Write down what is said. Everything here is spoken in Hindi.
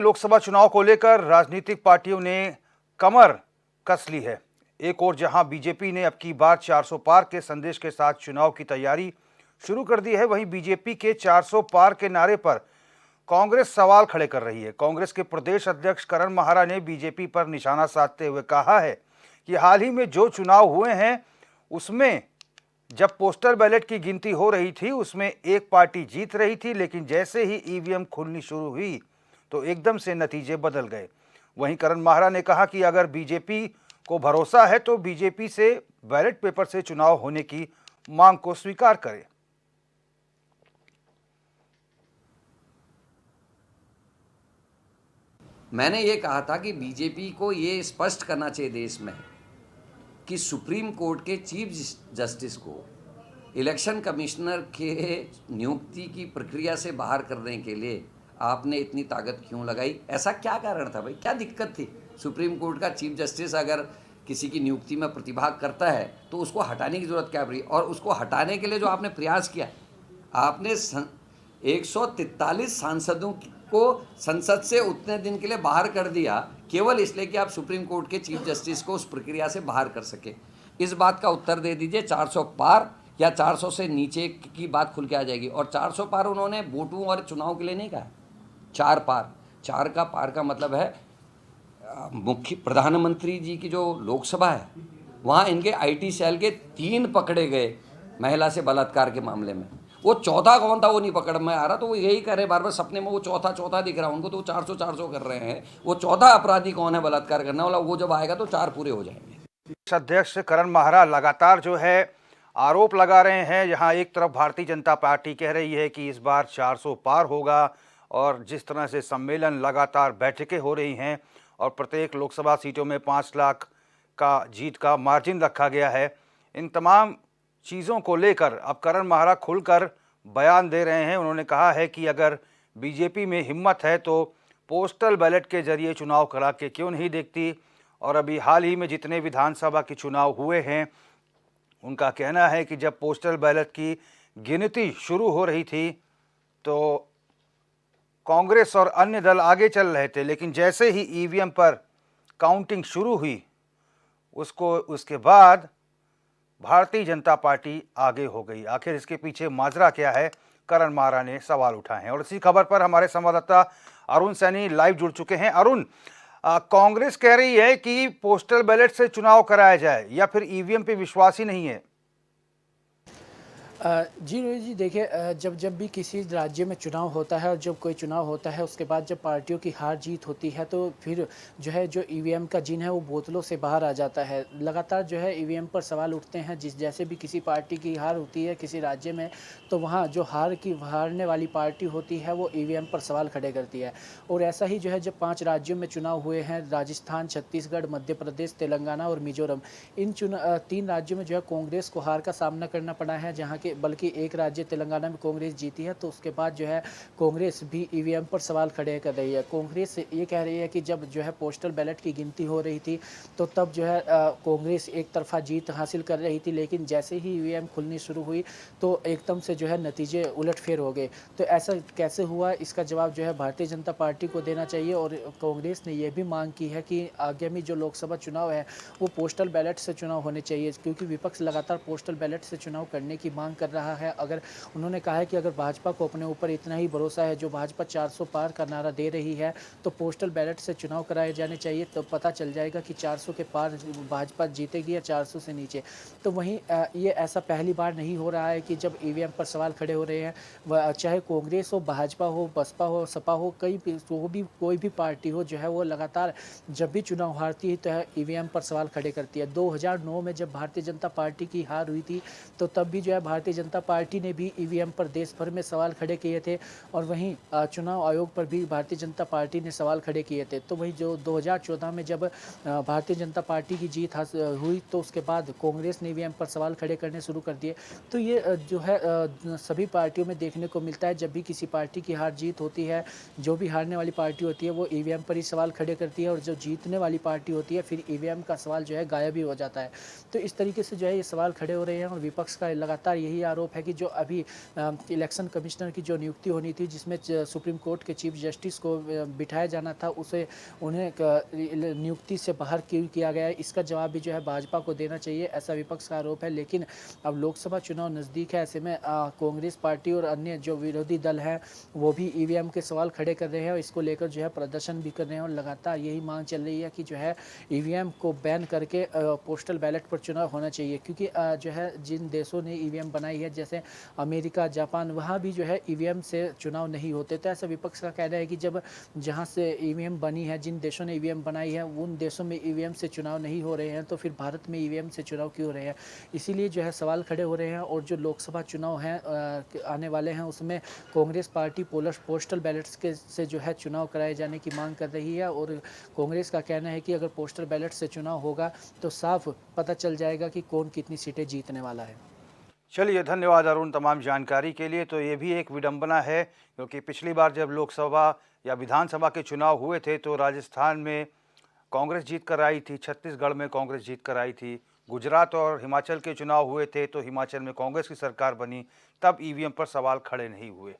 लोकसभा चुनाव को लेकर राजनीतिक पार्टियों ने कमर कस ली है। एक और जहां बीजेपी ने अब की बार 400 पार के संदेश के साथ चुनाव की तैयारी शुरू कर दी है, वहीं बीजेपी के 400 पार के नारे पर कांग्रेस सवाल खड़े कर रही है। कांग्रेस के प्रदेश अध्यक्ष करण माहरा ने बीजेपी पर निशाना साधते हुए कहा है कि हाल ही में जो चुनाव हुए हैं उसमें जब पोस्टल बैलेट की गिनती हो रही थी उसमें एक पार्टी जीत रही थी, लेकिन जैसे ही ईवीएम खुलनी शुरू हुई तो एकदम से नतीजे बदल गए। वहीं करण माहरा ने कहा कि अगर बीजेपी को भरोसा है तो बीजेपी से बैलेट पेपर से चुनाव होने की मांग को स्वीकार करे। मैंने ये कहा था कि बीजेपी को ये स्पष्ट करना चाहिए देश में कि सुप्रीम कोर्ट के चीफ जस्टिस को इलेक्शन कमिश्नर के नियुक्ति की प्रक्रिया से बाहर करने के लिए आपने इतनी ताकत क्यों लगाई? ऐसा क्या कारण था भाई? क्या दिक्कत थी? सुप्रीम कोर्ट का चीफ जस्टिस अगर किसी की नियुक्ति में प्रतिभाग करता है तो उसको हटाने की ज़रूरत क्या पड़ी? और उसको हटाने के लिए जो आपने प्रयास किया, आपने 143 सांसदों को संसद से उतने दिन के लिए बाहर कर दिया, केवल इसलिए कि आप सुप्रीम कोर्ट के चीफ जस्टिस को उस प्रक्रिया से बाहर कर सके। इस बात का उत्तर दे दीजिए, 400 पार या 400 से नीचे की बात खुल के आ जाएगी। और 400 पार उन्होंने वोटों और चुनाव के लिए नहीं कहा, 4 पार। 4 का पार का मतलब है मुख्य प्रधानमंत्री जी की जो लोकसभा है वहाँ इनके आईटी सेल के 3 पकड़े गए महिला से बलात्कार के मामले में। वो चौथा कौन था वो नहीं पकड़ में आ रहा, तो वो यही कर रहे बार बार सपने में, वो चौथा दिख रहा उनको, तो 400 कर रहे हैं। वो चौथा अपराधी कौन है बलात्कार करने वाला, वो जब आएगा तो 4 पूरे हो जाएंगे। अध्यक्ष करण माहरा लगातार जो है आरोप लगा रहे हैं। यहाँ एक तरफ भारतीय जनता पार्टी कह रही है कि इस बार 400 पार होगा, और जिस तरह से सम्मेलन लगातार बैठकें हो रही हैं और प्रत्येक लोकसभा सीटों में 5 लाख का जीत का मार्जिन रखा गया है, इन तमाम चीज़ों को लेकर अब करण माहरा खुलकर बयान दे रहे हैं। उन्होंने कहा है कि अगर बीजेपी में हिम्मत है तो पोस्टल बैलेट के जरिए चुनाव करा के क्यों नहीं देखती। और अभी हाल ही में जितने विधानसभा के चुनाव हुए हैं उनका कहना है कि जब पोस्टल बैलेट की गिनती शुरू हो रही थी तो कांग्रेस और अन्य दल आगे चल रहे थे, लेकिन जैसे ही ईवीएम पर काउंटिंग शुरू हुई उसके बाद भारतीय जनता पार्टी आगे हो गई। आखिर इसके पीछे माजरा क्या है, करण माहरा ने सवाल उठाए हैं। और इसी खबर पर हमारे संवाददाता अरुण सैनी लाइव जुड़ चुके हैं। अरुण, कांग्रेस कह रही है कि पोस्टल बैलेट से चुनाव कराया जाए या फिर ईवीएम पे विश्वास ही नहीं है। जी रोहित जी, देखिए, जब भी किसी राज्य में चुनाव होता है और जब कोई चुनाव होता है उसके बाद जब पार्टियों की हार जीत होती है तो फिर जो ईवीएम का जिन है वो बोतलों से बाहर आ जाता है। लगातार जो है ईवीएम पर सवाल उठते हैं। जैसे भी किसी पार्टी की हार होती है किसी राज्य में तो वहाँ जो हारने वाली पार्टी होती है वो ईवीएम पर सवाल खड़े करती है। और ऐसा ही जो है जब 5 राज्यों में चुनाव हुए हैं, राजस्थान, छत्तीसगढ़, मध्य प्रदेश, तेलंगाना और मिजोरम, इन 3 राज्यों में जो है कांग्रेस को हार का सामना करना पड़ा है। जहाँ के बल्कि एक राज्य तेलंगाना में कांग्रेस जीती है तो उसके बाद जो है कांग्रेस भी ईवीएम पर सवाल खड़े कर रही है। कांग्रेस ये कह रही है कि जब जो है पोस्टल बैलेट की गिनती हो रही थी तो तब जो है कांग्रेस एक तरफा जीत हासिल कर रही थी, लेकिन जैसे ही ईवीएम खुलनी शुरू हुई तो एकदम से जो है नतीजे उलटफेर हो गए। तो ऐसा कैसे हुआ, इसका जवाब जो है भारतीय जनता पार्टी को देना चाहिए। और कांग्रेस ने यह भी मांग की है कि आगामी जो लोकसभा चुनाव है वो पोस्टल बैलेट से चुनाव होने चाहिए, क्योंकि विपक्ष लगातार पोस्टल बैलेट से चुनाव करने की मांग कर रहा है। अगर उन्होंने कहा है कि अगर भाजपा को अपने ऊपर इतना ही भरोसा है, जो भाजपा 400 पार का नारा दे रही है, तो पोस्टल बैलेट से चुनाव कराए जाने चाहिए। तो पता चल जाएगा कि 400 के पार भाजपा जीतेगी या 400 से नीचे। तो वहीं ये ऐसा पहली बार नहीं हो रहा है कि जब ईवीएम पर सवाल खड़े हो रहे हैं, चाहे कांग्रेस हो, भाजपा हो, बसपा हो, सपा हो, कोई भी पार्टी हो, जो है वो लगातार जब भी चुनाव हारती है तो ईवीएम पर सवाल खड़े करती है। 2009 में जब भारतीय जनता पार्टी की हार हुई थी तो तब भी जो है भारतीय जनता पार्टी ने भी ईवीएम पर देश भर में सवाल खड़े किए थे, और वहीं चुनाव आयोग पर भी भारतीय जनता पार्टी ने सवाल खड़े किए थे। तो वहीं जो 2014 में जब भारतीय जनता पार्टी की जीत हुई तो उसके बाद कांग्रेस ने ईवीएम पर सवाल खड़े करने शुरू कर दिए। तो ये जो है सभी पार्टियों में देखने को मिलता है। जब भी किसी पार्टी की हार जीत होती है, जो भी हारने वाली पार्टी होती है वो ईवीएम पर ही सवाल खड़े करती है, और जो जीतने वाली पार्टी होती है फिर ईवीएम का सवाल जो है गायब ही हो जाता है। तो इस तरीके से जो है ये सवाल खड़े हो रहे हैं, और विपक्ष का लगातार यही ये आरोप है कि जो अभी इलेक्शन कमिश्नर की जो नियुक्ति होनी थी, जिसमें सुप्रीम कोर्ट के चीफ जस्टिस को बिठाया जाना था, उसे उन्हें नियुक्ति से बाहर क्यों किया गया है, इसका जवाब भी जो है भाजपा को देना चाहिए, ऐसा विपक्ष का आरोप है। लेकिन अब लोकसभा चुनाव नज़दीक है, ऐसे में कांग्रेस पार्टी और अन्य जो विरोधी दल हैं वो भी ईवीएम के सवाल खड़े कर रहे हैं और इसको लेकर जो है प्रदर्शन भी कर रहे हैं, और लगातार यही मांग चल रही है कि जो है ईवीएम को बैन करके पोस्टल बैलेट पर चुनाव होना चाहिए। क्योंकि जो है जिन देशों ने ईवीएम बनाई है, जैसे अमेरिका, जापान, वहाँ भी जो है ईवीएम से चुनाव नहीं होते। तो ऐसा विपक्ष का कहना है कि जब जहाँ से ईवीएम बनी है, जिन देशों ने ईवीएम बनाई है, उन देशों में ईवीएम से चुनाव नहीं हो रहे हैं, तो फिर भारत में ईवीएम से चुनाव क्यों हो रहे हैं। इसीलिए जो है सवाल खड़े हो रहे हैं। और जो लोकसभा चुनाव हैं आने वाले हैं, उसमें कांग्रेस पार्टी पोस्टल बैलेट्स के से जो है चुनाव कराए जाने की मांग कर रही है। और कांग्रेस का कहना है कि अगर पोस्टल बैलेट से चुनाव होगा तो साफ पता चल जाएगा कि कौन कितनी सीटें जीतने वाला है। चलिए, धन्यवाद अरुण तमाम जानकारी के लिए। तो ये भी एक विडंबना है, क्योंकि पिछली बार जब लोकसभा या विधानसभा के चुनाव हुए थे तो राजस्थान में कांग्रेस जीत कर आई थी, छत्तीसगढ़ में कांग्रेस जीत कर आई थी, गुजरात और हिमाचल के चुनाव हुए थे तो हिमाचल में कांग्रेस की सरकार बनी, तब ईवीएम पर सवाल खड़े नहीं हुए।